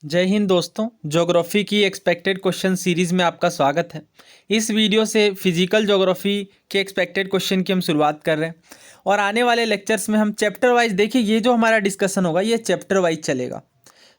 जय हिंद दोस्तों। ज्योग्राफी की एक्सपेक्टेड क्वेश्चन सीरीज़ में आपका स्वागत है। इस वीडियो से फिजिकल ज्योग्राफी के एक्सपेक्टेड क्वेश्चन की हम शुरुआत कर रहे हैं और आने वाले लेक्चर्स में हम चैप्टर वाइज देखिए, ये जो हमारा डिस्कशन होगा ये चैप्टर वाइज चलेगा।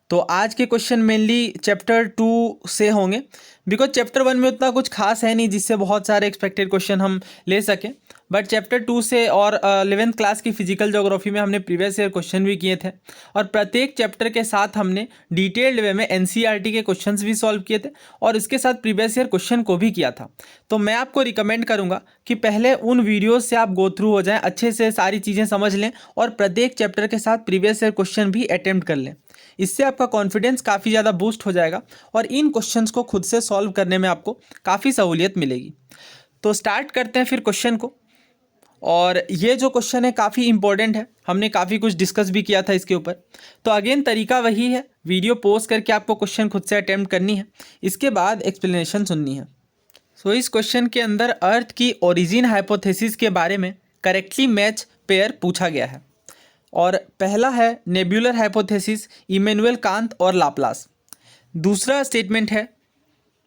तो आज के क्वेश्चन मेनली चैप्टर 2 से होंगे, बिकॉज चैप्टर 1 में उतना कुछ खास है नहीं जिससे बहुत सारे एक्सपेक्टेड क्वेश्चन हम ले सकें। बट चैप्टर 2 से और 11th क्लास की फिजिकल ज्योग्राफी में हमने प्रीवियस ईयर क्वेश्चन भी किए थे और प्रत्येक चैप्टर के साथ हमने डिटेल्ड वे में एनसीईआरटी के क्वेश्चंस भी सॉल्व किए थे और इसके साथ प्रीवियस ईयर क्वेश्चन को भी किया था। तो मैं आपको रिकमेंड करूंगा कि पहले उन वीडियोस से आप गो थ्रू हो जाएं, अच्छे से सारी चीज़ें समझ लें और प्रत्येक चैप्टर के साथ प्रीवियस ईयर क्वेश्चन भी अटेम्प्ट कर लें। इससे आपका कॉन्फिडेंस काफ़ी ज़्यादा बूस्ट हो जाएगा और इन क्वेश्चंस को खुद से सॉल्व करने में आपको काफ़ी सहूलियत मिलेगी। तो स्टार्ट करते हैं फिर क्वेश्चन को। और ये जो क्वेश्चन है काफ़ी इंपॉर्टेंट है, हमने काफ़ी कुछ डिस्कस भी किया था इसके ऊपर। तो अगेन तरीका वही है, वीडियो पॉज करके आपको क्वेश्चन खुद से अटेम्प्ट करनी है, इसके बाद एक्सप्लेनेशन सुननी है। सो इस क्वेश्चन के अंदर अर्थ की ओरिजिन हाइपोथेसिस के बारे में करेक्टली मैच पेयर पूछा गया है और पहला है नेबुलर हाइपोथेसिस, इमैनुअल कांत और लाप्लास। दूसरा स्टेटमेंट है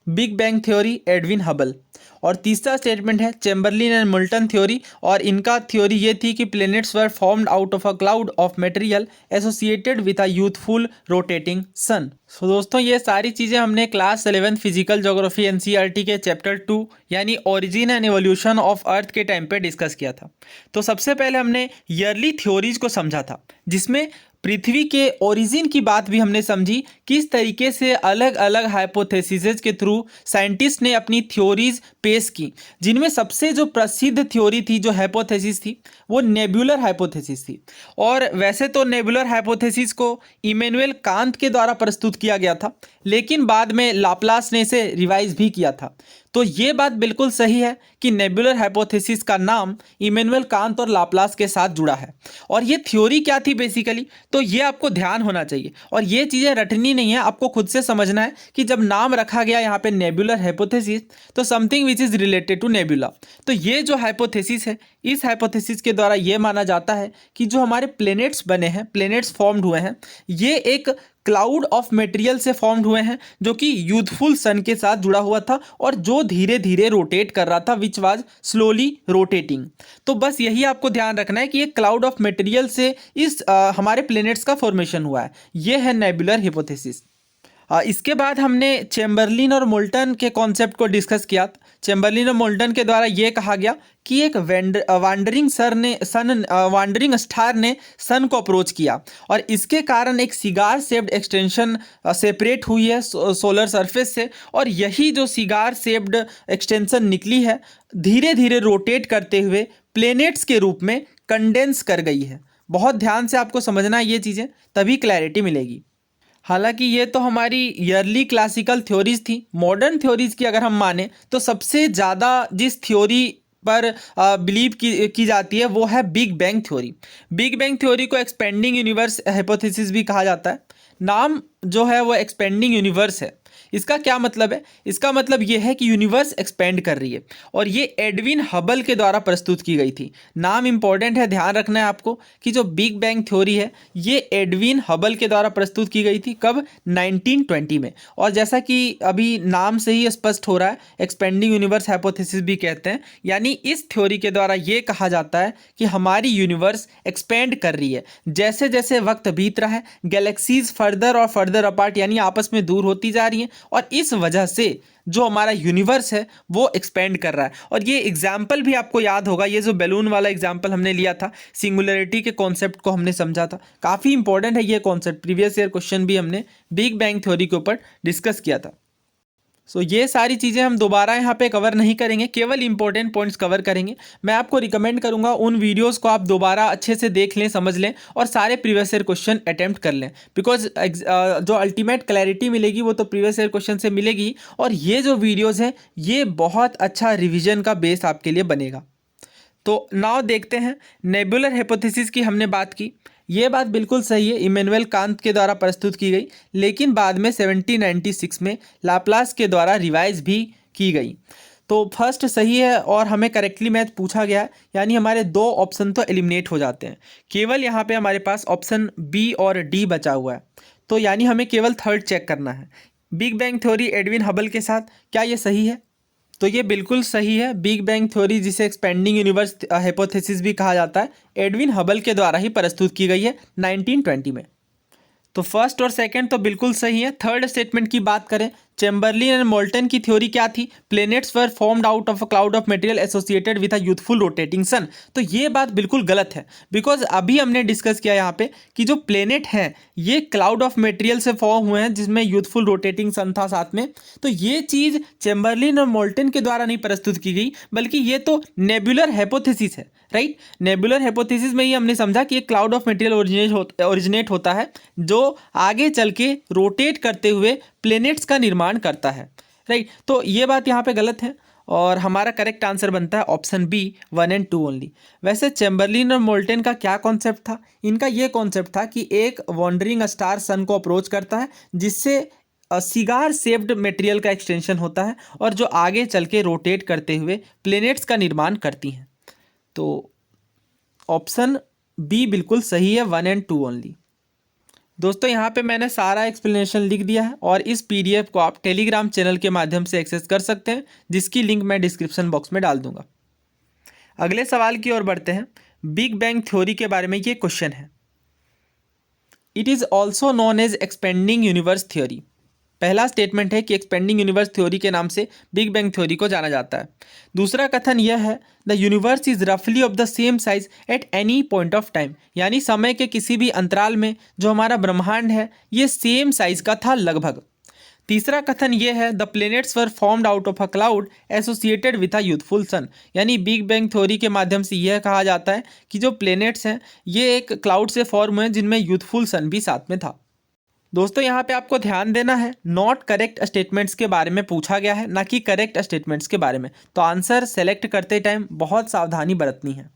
big bang theory, Edwin Hubble. और तीसरा स्टेटमेंट है चैम्बरलिन एंड मोल्टन थ्योरी, और इनका थ्योरी ये थी कि planets were formed out of a cloud of material associated with a youthful rotating sun. So दोस्तों, ये सारी चीज़ें हमने क्लास 11 फिजिकल ज्योग्राफी एनसीईआरटी के चैप्टर 2 यानी origin and evolution of earth के टाइम पे डिस्कस किया था। तो सबसे पहले हमने ईयरली थ्योरीज को समझा था, जिसमें पृथ्वी के ओरिजिन की बात भी हमने समझी, किस तरीके से अलग अलग हाइपोथेसिस के थ्रू साइंटिस्ट ने अपनी थ्योरीज पेश की, जिनमें सबसे जो प्रसिद्ध थ्योरी थी, जो हाइपोथेसिस थी, वो नेबुलर हाइपोथेसिस थी। और वैसे तो नेबुलर हाइपोथेसिस को इमैनुअल कांत के द्वारा प्रस्तुत किया गया था, लेकिन बाद में लाप्लास ने इसे रिवाइज भी किया था। तो ये बात बिल्कुल सही है कि नेबुलर हाइपोथेसिस का नाम इमैनुअल कांत और लाप्लास के साथ जुड़ा है। और ये थ्योरी क्या थी बेसिकली, तो ये आपको ध्यान होना चाहिए और ये चीज़ें रटनी नहीं है, आपको खुद से समझना है कि जब नाम रखा गया यहाँ पे नेबुलर हाइपोथेसिस, तो something which is related to nebula. तो ये जो हाइपोथेसिस है, इस हाइपोथेसिस के द्वारा ये माना जाता है कि जो हमारे प्लैनेट्स बने हैं, प्लैनेट्स फॉर्म्ड हुए हैं, ये एक क्लाउड ऑफ मटेरियल से फॉर्म्ड हुए हैं, जो कि यूथफुल सन के साथ जुड़ा हुआ था और जो धीरे धीरे रोटेट कर रहा था, विच वाज स्लोली रोटेटिंग। तो बस यही आपको ध्यान रखना है कि ये क्लाउड ऑफ मटेरियल से इस हमारे प्लैनेट्स का फॉर्मेशन हुआ है। ये है नेबुलर हाइपोथेसिस। इसके बाद हमने चैम्बरलिन और मोल्टन के कॉन्सेप्ट को डिस्कस किया। चैम्बरलिन और मोल्टन के द्वारा ये कहा गया कि एक वांडरिंग स्टार ने सन को अप्रोच किया और इसके कारण एक सिगार शेप्ड एक्सटेंशन सेपरेट हुई है सोलर सरफेस से, और यही जो सिगार शेप्ड एक्सटेंशन निकली है, धीरे धीरे रोटेट करते हुए प्लैनेट्स के रूप में कंडेंस कर गई है। बहुत ध्यान से आपको समझना है ये चीज़ें, तभी क्लैरिटी मिलेगी। हालांकि ये तो हमारी ईयरली क्लासिकल थ्योरीज थी। मॉडर्न थ्योरीज की अगर हम माने तो सबसे ज़्यादा जिस थ्योरी पर बिलीव की जाती है वो है big bang theory. Big bang theory को एक्सपेंडिंग यूनिवर्स हाइपोथेसिस भी कहा जाता है। नाम जो है वो एक्सपेंडिंग यूनिवर्स है। इसका क्या मतलब है? इसका मतलब ये है कि यूनिवर्स एक्सपेंड कर रही है और ये एडविन हबल के द्वारा प्रस्तुत की गई थी। नाम इंपॉर्टेंट है, ध्यान रखना है आपको कि जो बिग बैंग थ्योरी है ये एडविन हबल के द्वारा प्रस्तुत की गई थी। कब? 1920 में। और जैसा कि अभी नाम से ही स्पष्ट हो रहा है, एक्सपेंडिंग यूनिवर्स हाइपोथेसिस भी कहते हैं, यानी इस थ्योरी के द्वारा ये कहा जाता है कि हमारी यूनिवर्स एक्सपेंड कर रही है। जैसे जैसे वक्त बीत रहा है, गैलेक्सीज फर्दर और फर्दर अपार्ट यानी आपस में दूर होती जा रही हैं और इस वजह से जो हमारा यूनिवर्स है वो एक्सपेंड कर रहा है। और ये एग्जाम्पल भी आपको याद होगा, ये जो बैलून वाला एग्जाम्पल हमने लिया था, सिंगुलरिटी के कॉन्सेप्ट को हमने समझा था। काफ़ी इंपॉर्टेंट है ये कॉन्सेप्ट, प्रीवियस ईयर क्वेश्चन भी हमने बिग बैंग थ्योरी के ऊपर डिस्कस किया था। सो ये सारी चीज़ें हम दोबारा यहाँ पे कवर नहीं करेंगे, केवल इंपॉर्टेंट पॉइंट्स कवर करेंगे। मैं आपको रिकमेंड करूँगा उन वीडियोस को आप दोबारा अच्छे से देख लें, समझ लें और सारे प्रीवियस ईयर क्वेश्चन अटेम्प्ट कर लें, बिकॉज जो अल्टीमेट क्लैरिटी मिलेगी वो तो प्रीवियस ईयर क्वेश्चन से मिलेगी। और ये जो वीडियोज़ हैं ये बहुत अच्छा रिविजन का बेस आपके लिए बनेगा। तो नाउ देखते हैं, नेबुलर हाइपोथेसिस की हमने बात की। ये बात बिल्कुल सही है, इमैनुअल कांत के द्वारा प्रस्तुत की गई, लेकिन बाद में 1796 में लाप्लास के द्वारा रिवाइज भी की गई। तो फर्स्ट सही है और हमें करेक्टली मैच पूछा गया है, यानी हमारे दो ऑप्शन तो एलिमिनेट हो जाते हैं। केवल यहाँ पे हमारे पास ऑप्शन बी और डी बचा हुआ है। तो यानी हमें केवल थर्ड चेक करना है। Big bang theory Edwin Hubble के साथ, क्या ये सही है? तो ये बिल्कुल सही है। बिग बैंग थ्योरी, जिसे एक्सपेंडिंग यूनिवर्स हाइपोथेसिस भी कहा जाता है, एडविन हबल के द्वारा ही प्रस्तुत की गई है 1920 में। तो फर्स्ट और सेकंड तो बिल्कुल सही है। थर्ड स्टेटमेंट की बात करें, चैम्बरलिन एंड मोल्टन की थ्योरी क्या थी? Planets were formed out of a cloud of material associated with a youthful rotating sun. तो ये बात बिल्कुल गलत है, बिकॉज अभी हमने डिस्कस किया यहाँ पे कि जो प्लेनेट हैं ये क्लाउड ऑफ मटेरियल से फॉर्म हुए हैं, जिसमें यूथफुल रोटेटिंग सन था साथ में। तो ये चीज़ चैम्बरलिन और मोल्टन के द्वारा नहीं प्रस्तुत की गई, बल्कि ये तो नेबुलर हाइपोथेसिस है, राइट। नेबुलर हाइपोथेसिस में ही हमने समझा कि एक क्लाउड ऑफ मटेरियल ओरिजिनेट होता है जो आगे चल के रोटेट करते हुए प्लैनेट्स का निर्माण करता है, राइट। तो ये बात यहाँ पे गलत है और हमारा करेक्ट आंसर बनता है ऑप्शन बी 1 और 2 ओनली। वैसे चैम्बरलिन और मोल्टन का क्या कॉन्सेप्ट था? इनका ये कॉन्सेप्ट था कि एक वॉन्डरिंग स्टार सन को अप्रोच करता है, जिससे सिगार शेप्ड मटेरियल का एक्सटेंशन होता है और जो आगे चल के रोटेट करते हुए प्लैनेट्स का निर्माण करती हैं। तो ऑप्शन बी बिल्कुल सही है, 1 और 2 ओनली। दोस्तों यहाँ पे मैंने सारा एक्सप्लेनेशन लिख दिया है और इस पीडीएफ को आप टेलीग्राम चैनल के माध्यम से एक्सेस कर सकते हैं, जिसकी लिंक मैं डिस्क्रिप्शन बॉक्स में डाल दूंगा। अगले सवाल की ओर बढ़ते हैं। बिग बैंग थ्योरी के बारे में ये क्वेश्चन है। It is also known as expanding universe theory. पहला स्टेटमेंट है कि एक्सपेंडिंग यूनिवर्स थ्योरी के नाम से बिग बैंग थ्योरी को जाना जाता है। दूसरा कथन यह है, द यूनिवर्स इज रफली of the same size at any point of time, यानी समय के किसी भी अंतराल में जो हमारा ब्रह्मांड है ये सेम साइज का था लगभग। तीसरा कथन यह है, the planets were formed out of a cloud associated with a youthful sun, यानी बिग बैंग थ्योरी के माध्यम से यह कहा जाता है कि जो प्लैनेट्स हैं ये एक क्लाउड से फॉर्म हुए जिनमें यूथफुल सन भी साथ में था। दोस्तों यहाँ पे आपको ध्यान देना है, नॉट करेक्ट स्टेटमेंट्स के बारे में पूछा गया है, ना कि करेक्ट स्टेटमेंट्स के बारे में। तो आंसर सेलेक्ट करते टाइम बहुत सावधानी बरतनी है।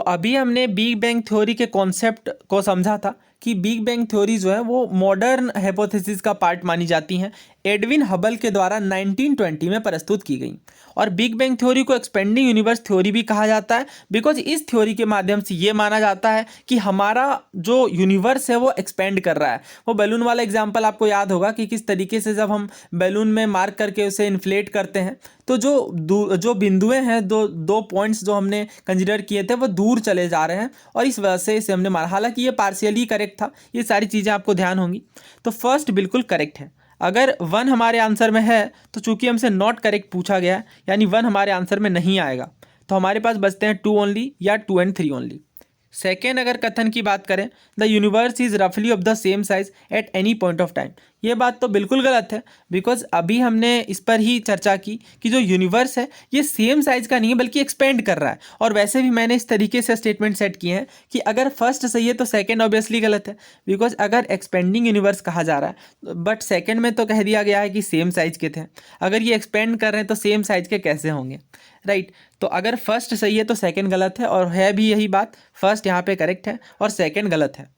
अभी हमने बिग बैंग थ्योरी के कॉन्सेप्ट को समझा था कि बिग बैंग थ्योरी जो है वो मॉडर्न हाइपोथेसिस का पार्ट मानी जाती हैं, एडविन हबल के द्वारा 1920 में प्रस्तुत की गई। और बिग बैंग थ्योरी को एक्सपेंडिंग यूनिवर्स थ्योरी भी कहा जाता है, बिकॉज इस थ्योरी के माध्यम से ये माना जाता है कि हमारा जो यूनिवर्स है वो एक्सपेंड कर रहा है। वो बैलून वाला एग्जाम्पल आपको याद होगा कि किस तरीके से जब हम बैलून में मार्क करके उसे इन्फ्लेट करते हैं तो जो बिंदुएं हैं, दो पॉइंट्स जो हमने कंसिडर किए थे वो दूर चले जा रहे हैं और इस वजह से इसे हमने मारा। हालांकि ये पार्शियली करेक्ट था, ये सारी चीज़ें आपको ध्यान होंगी। तो फर्स्ट बिल्कुल करेक्ट है। अगर 1 हमारे आंसर में है तो चूंकि हमसे नॉट करेक्ट पूछा गया है, यानी 1 हमारे आंसर में नहीं आएगा, तो हमारे पास बचते हैं 2 ओनली या 2 और 3 ओनली। सेकेंड अगर कथन की बात करें, द यूनिवर्स इज रफली of the same size at any point of time, ये बात तो बिल्कुल गलत है, बिकॉज अभी हमने इस पर ही चर्चा की कि जो यूनिवर्स है ये सेम साइज का नहीं है बल्कि एक्सपेंड कर रहा है। और वैसे भी मैंने इस तरीके से स्टेटमेंट सेट किए हैं कि अगर फर्स्ट सही है तो सेकंड ऑब्वियसली गलत है, बिकॉज अगर एक्सपेंडिंग यूनिवर्स कहा जा रहा है बट सेकंड में तो कह दिया गया है कि सेम साइज के थे, अगर ये एक्सपेंड कर रहे हैं तो सेम साइज के कैसे होंगे, राइट। तो अगर फर्स्ट सही है तो सेकंड गलत है, और है भी यही बात, फर्स्ट यहाँ पे करेक्ट है और सेकंड गलत है।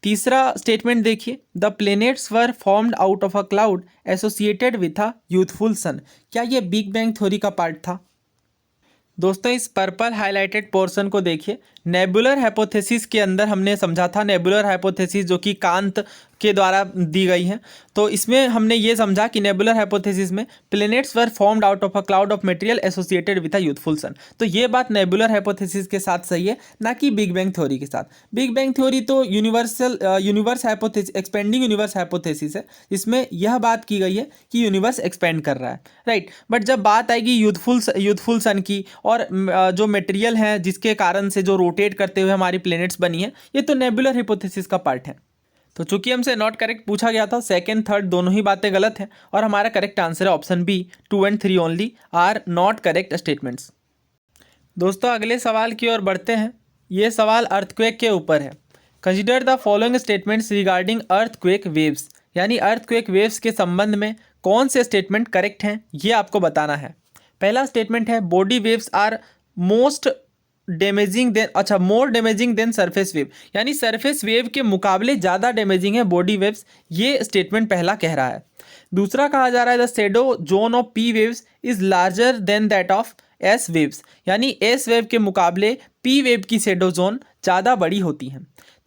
तीसरा स्टेटमेंट देखिए, the planets were formed out of a cloud associated with a youthful sun, क्या ये बिग बैंग थ्योरी का पार्ट था? दोस्तों इस पर्पल हाईलाइटेड पोर्शन को देखिए, नेबुलर हाइपोथेसिस के अंदर हमने समझा था, नेबुलर हाइपोथेसिस जो कि कांत के द्वारा दी गई है, तो इसमें हमने ये समझा कि नेबुलर हाइपोथेसिस में planets were formed out of a cloud of material associated with a youthful sun. तो ये बात नेबुलर हाइपोथेसिस के साथ सही है, ना कि बिग बैंग थ्योरी के साथ। बिग बैंग थ्योरी तो universe hypothesis, expanding universe hypothesis है, इसमें यह बात की गई है कि यूनिवर्स एक्सपेंड कर रहा है, राइट। बट जब बात आएगी यूथफुल सन की और जो मटेरियल है जिसके कारण से जो रोटेट करते हुए हमारी प्लैनेट्स बनी है, ये तो नेबुलर हाइपोथेसिस का पार्ट है। तो चूंकि हमसे नॉट करेक्ट पूछा गया था, सेकंड थर्ड दोनों ही बातें गलत हैं और हमारा करेक्ट आंसर है ऑप्शन बी, 2 और 3 only are not correct statements. दोस्तों अगले सवाल की ओर बढ़ते हैं। ये सवाल अर्थक्वेक के ऊपर है। Consider the following statements regarding earthquake waves, यानी अर्थक्वेक वेव्स के संबंध में कौन से स्टेटमेंट करेक्ट हैं ये आपको बताना है। पहला स्टेटमेंट है, body waves are more damaging than surface wave, यानी सरफेस वेव के मुकाबले ज़्यादा डैमेजिंग है बॉडी वेव्स, ये स्टेटमेंट पहला कह रहा है। दूसरा कहा जा रहा है, the shadow zone of P waves is larger than that of S waves, यानी एस वेव के मुकाबले पी वेव की शेडो जोन ज़्यादा बड़ी होती है।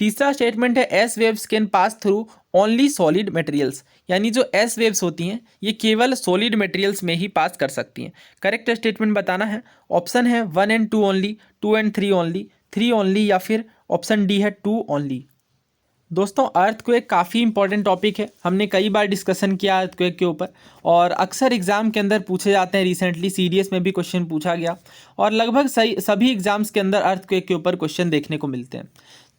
तीसरा स्टेटमेंट है S waves can pass through only solid materials, यानी जो एस वेव्स होती हैं ये केवल सॉलिड मटेरियल्स में ही पास कर सकती हैं। करेक्ट स्टेटमेंट बताना है। ऑप्शन है 1 and 2 only, 2 and 3 only, 3 only, या फिर ऑप्शन डी है 2 ओनली। दोस्तों अर्थक्वेक काफ़ी इंपॉर्टेंट टॉपिक है, हमने कई बार डिस्कशन किया अर्थक्वेक के ऊपर, और अक्सर एग्जाम के अंदर पूछे जाते हैं। रिसेंटली सीडीएस में भी क्वेश्चन पूछा गया, और लगभग सभी एग्जाम्स के अंदर अर्थक्वेक के ऊपर क्वेश्चन देखने को मिलते हैं।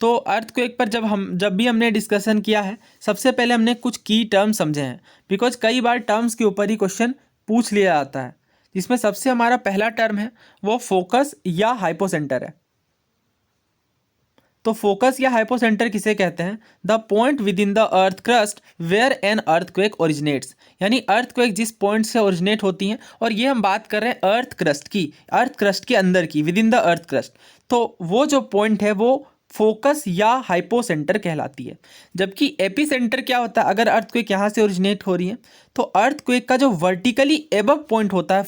तो अर्थक्वेक पर जब भी हमने डिस्कशन किया है, सबसे पहले हमने कुछ की टर्म्स समझे हैं, बिकॉज कई बार टर्म्स के ऊपर ही क्वेश्चन पूछ लिया जाता है। जिसमें सबसे हमारा पहला टर्म है वो फोकस या हाइपोसेंटर है। तो फोकस या हाइपोसेंटर किसे कहते हैं? The point within the earth crust where an earthquake originates, यानी अर्थक्वेक जिस पॉइंट से ओरिजिनेट होती हैं, और ये हम बात कर रहे हैं अर्थ क्रस्ट की, अर्थ क्रस्ट के अंदर की, with in the earth crust. तो वो जो पॉइंट है वो फोकस या हाइपोसेंटर कहलाती है। जबकि एपिसेंटर क्या होता है? अगर अर्थक्वेक यहाँ से ओरिजिनेट हो रही है तो अर्थक्वेक का जो वर्टिकली एबव पॉइंट होता है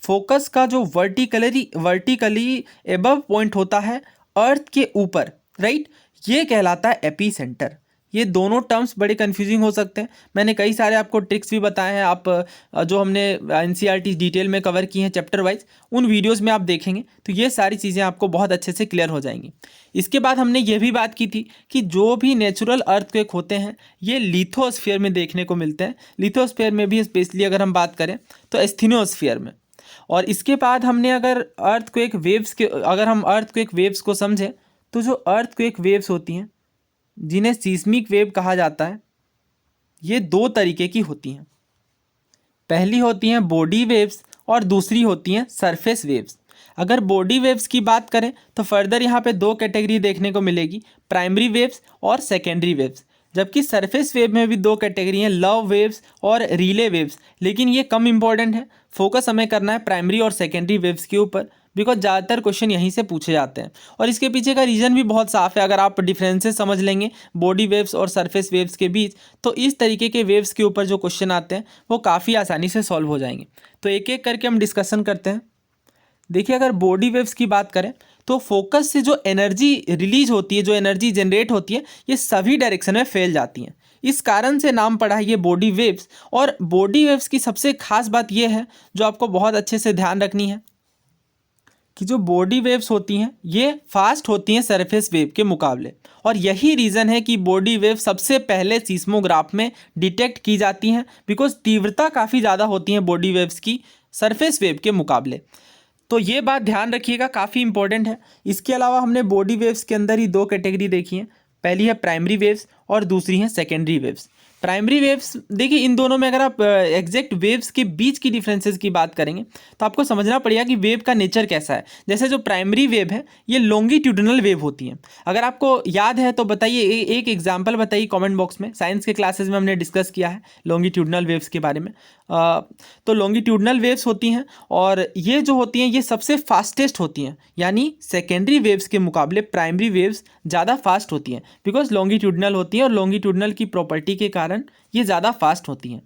फोकस का जो वर्टिकली एबव पॉइंट होता है अर्थ के ऊपर, राइट, ये कहलाता है एपीसेंटर। ये दोनों टर्म्स बड़े कंफ्यूजिंग हो सकते हैं। मैंने कई सारे आपको ट्रिक्स भी बताए हैं, आप जो हमने एनसीईआरटी डिटेल में कवर की हैं चैप्टर वाइज, उन वीडियोस में आप देखेंगे तो ये सारी चीज़ें आपको बहुत अच्छे से क्लियर हो जाएंगी। इसके बाद हमने ये भी बात की थी कि जो भी नेचुरल अर्थक्वेक होते हैं ये लिथोस्फीयर में देखने को मिलते हैं। लिथोस्फीयर में भी स्पेशली अगर हम बात करें तो एस्थेनोस्फीयर में। और इसके बाद हमने अगर हम अर्थक्वेक वेव्स को समझें तो जो अर्थक्वेक वेव्स होती हैं जिन्हें सीस्मिक वेव कहा जाता है, ये दो तरीके की होती हैं। पहली होती हैं बॉडी वेव्स और दूसरी होती हैं सरफेस वेव्स। अगर बॉडी वेव्स की बात करें तो फर्दर यहाँ पे दो कैटेगरी देखने को मिलेगी, प्राइमरी वेव्स और सेकेंडरी वेव्स। जबकि सरफेस वेव में भी दो कैटेगरी हैं, लव वेव्स और रिले वेव्स, लेकिन ये कम इंपॉर्टेंट है। फोकस हमें करना है प्राइमरी और सेकेंडरी वेव्स के ऊपर, बिकॉज ज़्यादातर क्वेश्चन यहीं से पूछे जाते हैं। और इसके पीछे का रीज़न भी बहुत साफ है। अगर आप डिफरेंसेस समझ लेंगे बॉडी वेव्स और सरफेस वेव्स के बीच, तो इस तरीके के वेव्स के ऊपर जो क्वेश्चन आते हैं वो काफ़ी आसानी से सॉल्व हो जाएंगे। तो एक एक करके हम डिस्कशन करते हैं। देखिए, अगर बॉडी वेव्स की बात करें तो फोकस से जो एनर्जी रिलीज होती है, जो एनर्जी जनरेट होती है, ये सभी डायरेक्शन में फैल जाती हैं। इस कारण से नाम पड़ा है ये बॉडी वेव्स। और बॉडी वेव्स की सबसे खास बात ये है जो आपको बहुत अच्छे से ध्यान रखनी है कि जो बॉडी वेव्स होती हैं ये फास्ट होती हैं सरफेस वेव के मुकाबले। और यही रीज़न है कि बॉडी वेव सबसे पहले सीस्मोग्राफ में डिटेक्ट की जाती हैं, बिकॉज तीव्रता काफ़ी ज़्यादा होती हैं बॉडी वेव्स की सरफेस वेव के मुकाबले। तो ये बात ध्यान रखिएगा, काफ़ी इंपॉर्टेंट है। इसके अलावा हमने बॉडी वेव्स के अंदर ही दो कैटेगरी देखी हैं, पहली है प्राइमरी वेव्स और दूसरी है सेकेंडरी वेव्स। प्राइमरी वेव्स, देखिए इन दोनों में अगर आप एग्जैक्ट वेव्स के बीच की डिफरेंसेस की बात करेंगे तो आपको समझना पड़ेगा कि वेव का नेचर कैसा है। जैसे जो प्राइमरी वेव है ये लॉन्गिट्यूडिनल वेव होती हैं। अगर आपको याद है तो बताइए, एक एग्जांपल बताइए कमेंट बॉक्स में। साइंस के क्लासेस में हमने डिस्कस किया है लॉन्गिट्यूडिनल वेव्स के बारे में। तो लॉन्गिट्यूडिनल वेव्स होती हैं और ये जो होती हैं ये सबसे फास्टेस्ट होती हैं, यानी सेकेंडरी वेव्स के मुकाबले प्राइमरी वेव्स ज़्यादा फास्ट होती हैं, बिकॉज लॉन्गिट्यूडिनल होती हैं और लॉन्गिट्यूडिनल की प्रॉपर्टी के कारण ये ज़्यादा फास्ट होती हैं।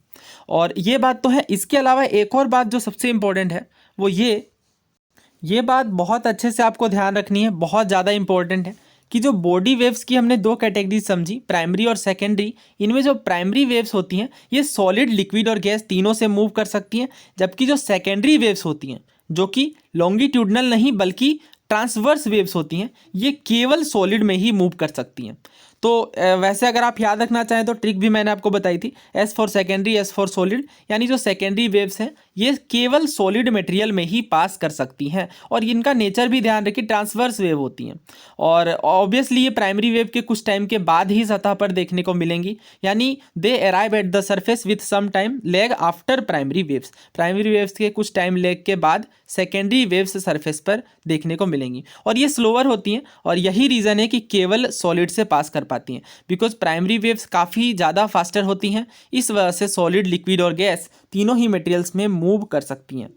और ये बात तो है। इसके अलावा एक और बात जो सबसे इम्पोर्टेंट है वो ये बात बहुत अच्छे से आपको ध्यान रखनी है, बहुत ज़्यादा इंपॉर्टेंट है कि जो बॉडी वेव्स की हमने दो कैटेगरी समझी, प्राइमरी और सेकेंडरी। इनमें जो प्राइमरी वेव्स होती हैं ये सॉलिड, लिक्विड और गैस तीनों से मूव कर सकती हैं, जबकि जो सेकेंडरी वेव्स होती हैं जो कि लॉन्गिट्यूडिनल नहीं बल्कि ट्रांसवर्स वेव्स होती हैं, ये केवल सॉलिड में ही मूव कर सकती हैं। तो वैसे अगर आप याद रखना चाहें तो ट्रिक भी मैंने आपको बताई थी, S for secondary, S for solid, यानी जो सेकेंडरी वेव्स हैं ये केवल सॉलिड मटेरियल में ही पास कर सकती हैं। और इनका नेचर भी ध्यान रखिए, ट्रांसवर्स वेव होती हैं। और ऑब्वियसली ये प्राइमरी वेव के कुछ टाइम के बाद ही सतह पर देखने को मिलेंगी, यानी they arrive at the surface with some time lag after primary waves. Primary waves के कुछ टाइम लेग के बाद सेकेंडरी वेव्स सरफेस पर देखने को मिलेंगी और ये स्लोअर होती हैं। और यही रीज़न है कि केवल सॉलिड से पास कर पाती हैं, बिकॉज प्राइमरी वेव्स काफ़ी ज़्यादा फास्टर होती हैं। इस वजह से सॉलिड, लिक्विड और गैस तीनों ही मटेरियल्स में मूव कर सकती हैं।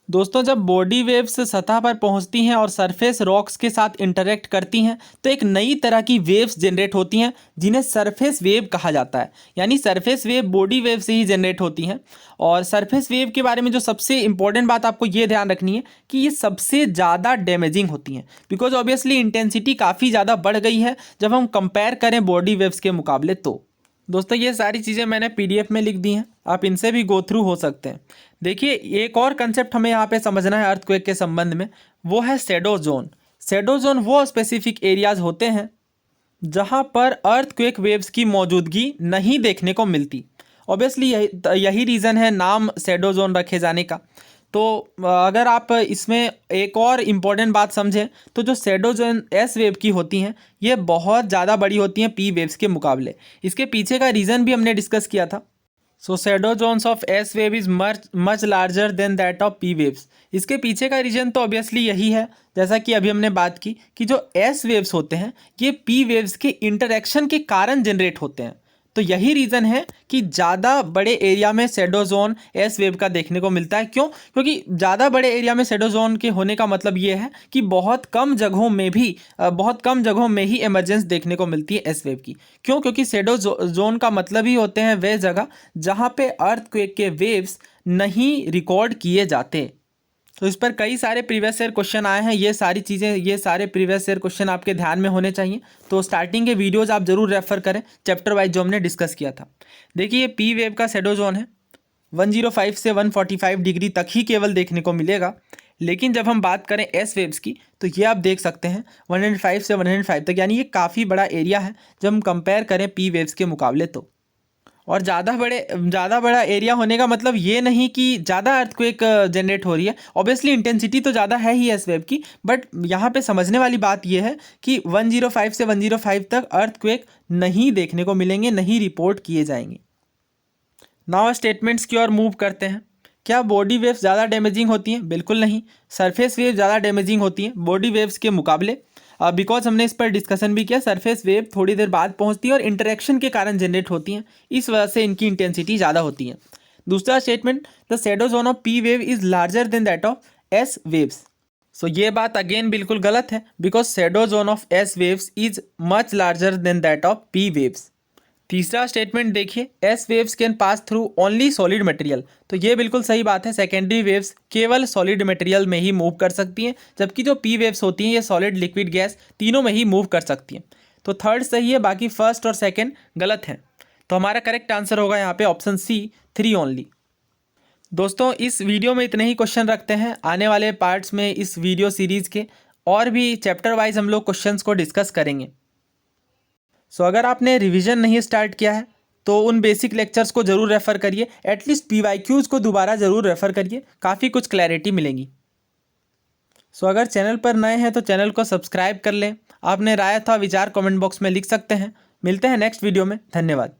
दोस्तों जब बॉडी वेव्स सतह पर पहुंचती हैं और सरफेस रॉक्स के साथ इंटरेक्ट करती हैं तो एक नई तरह की वेव्स जनरेट होती हैं जिन्हें सरफेस वेव कहा जाता है। यानी सरफेस वेव बॉडी वेव से ही जनरेट होती हैं। और सरफेस वेव के बारे में जो सबसे इंपॉर्टेंट बात आपको ये ध्यान रखनी है कि ये सबसे ज़्यादा डैमेजिंग होती हैं, बिकॉज ऑब्वियसली इंटेंसिटी काफ़ी ज़्यादा बढ़ गई है जब हम कंपेयर करें बॉडी वेव्स के मुकाबले। तो दोस्तों ये सारी चीज़ें मैंने पीडीएफ में लिख दी हैं, आप इनसे भी गो थ्रू हो सकते हैं। देखिए एक और कंसेप्ट हमें यहाँ पे समझना है अर्थक्वेक के संबंध में, वो है शैडो जोन। शैडो जोन वो स्पेसिफिक एरियाज होते हैं जहाँ पर अर्थक्वेक वेव्स की मौजूदगी नहीं देखने को मिलती। ऑब्वियसली यही रीज़न है नाम शैडो जोन रखे जाने का। तो अगर आप इसमें एक और इम्पॉर्टेंट बात समझें तो जो शैडो जोन एस वेव की होती हैं ये बहुत ज़्यादा बड़ी होती हैं पी वेव्स के मुकाबले। इसके पीछे का रीज़न भी हमने डिस्कस किया था। So shadow zones of S wave is much larger than that of P waves. इसके पीछे का रीजन तो ऑब्वियसली यही है, जैसा कि अभी हमने बात की कि जो एस वेव्स होते हैं ये पी वेव्स के इंटरेक्शन के कारण जनरेट होते हैं। तो यही रीज़न है कि ज़्यादा बड़े एरिया में शैडो जोन एस वेव का देखने को मिलता है। क्यों? क्योंकि ज़्यादा बड़े एरिया में शैडो जोन के होने का मतलब ये है कि बहुत कम जगहों में ही इमरजेंस देखने को मिलती है एस वेव की। क्यों? क्योंकि शैडो जोन का मतलब ही होते हैं वे जगह जहाँ पे अर्थक्वेक के वेव्स नहीं रिकॉर्ड किए जाते। तो इस पर कई सारे प्रीवियस ईयर क्वेश्चन आए हैं। ये सारे प्रीवियस ईयर क्वेश्चन आपके ध्यान में होने चाहिए। तो स्टार्टिंग के वीडियोज़ आप जरूर रेफर करें चैप्टर वाइज जो हमने डिस्कस किया था। देखिए पी वेव का शैडो जोन है 105 से 145 डिग्री तक ही केवल देखने को मिलेगा। लेकिन जब हम बात करें एस वेव्स की तो ये आप देख सकते हैं 105 से 105 तक, यानी ये काफ़ी बड़ा एरिया है जब हम कंपेयर करें पी वेव्स के मुकाबले। तो और ज़्यादा बड़ा एरिया होने का मतलब ये नहीं कि ज़्यादा अर्थक्वेक जनरेट हो रही है। ऑब्वियसली इंटेंसिटी तो ज़्यादा है ही एस वेव की, बट यहाँ पे समझने वाली बात ये है कि 105 से 105 तक अर्थक्वेक नहीं देखने को मिलेंगे, नहीं रिपोर्ट किए जाएंगे। नाउ स्टेटमेंट्स की ओर मूव करते हैं। क्या बॉडी वेव्स ज़्यादा डैमेजिंग होती हैं? बिल्कुल नहीं। सरफेस वेव ज़्यादा डैमेजिंग होती हैं बॉडी वेव्स के मुकाबले, बिकॉज हमने इस पर डिस्कशन भी किया। सरफेस वेव थोड़ी देर बाद पहुंचती है और इंटरेक्शन के कारण जनरेट होती हैं, इस वजह से इनकी इंटेंसिटी ज़्यादा होती है। दूसरा statement, the shadow zone of P wave is larger than that of S waves. So ये बात अगेन बिल्कुल गलत है, because shadow zone of S waves is much larger than that of P waves. तीसरा स्टेटमेंट देखिए, S waves can pass through only solid material. तो ये बिल्कुल सही बात है, सेकेंडरी वेव्स केवल सॉलिड मटेरियल में ही मूव कर सकती हैं, जबकि जो पी वेव्स होती हैं ये सॉलिड, लिक्विड, गैस तीनों में ही मूव कर सकती हैं। तो थर्ड सही है, बाकी फर्स्ट और सेकेंड गलत हैं। तो हमारा करेक्ट आंसर होगा यहाँ पे ऑप्शन सी, 3 ओनली। दोस्तों इस वीडियो में इतने ही क्वेश्चन रखते हैं। आने वाले पार्ट्स में इस वीडियो सीरीज़ के और भी चैप्टर वाइज हम लोग क्वेश्चंस को डिस्कस करेंगे। सो अगर आपने रिवीजन नहीं स्टार्ट किया है तो उन बेसिक लेक्चर्स को ज़रूर रेफ़र करिए, एटलीस्ट PYQs को दोबारा ज़रूर रेफ़र करिए, काफ़ी कुछ क्लैरिटी मिलेगी। सो अगर चैनल पर नए हैं तो चैनल को सब्सक्राइब कर लें। आपने राय अथवा विचार कमेंट बॉक्स में लिख सकते हैं। मिलते हैं नेक्स्ट वीडियो में। धन्यवाद।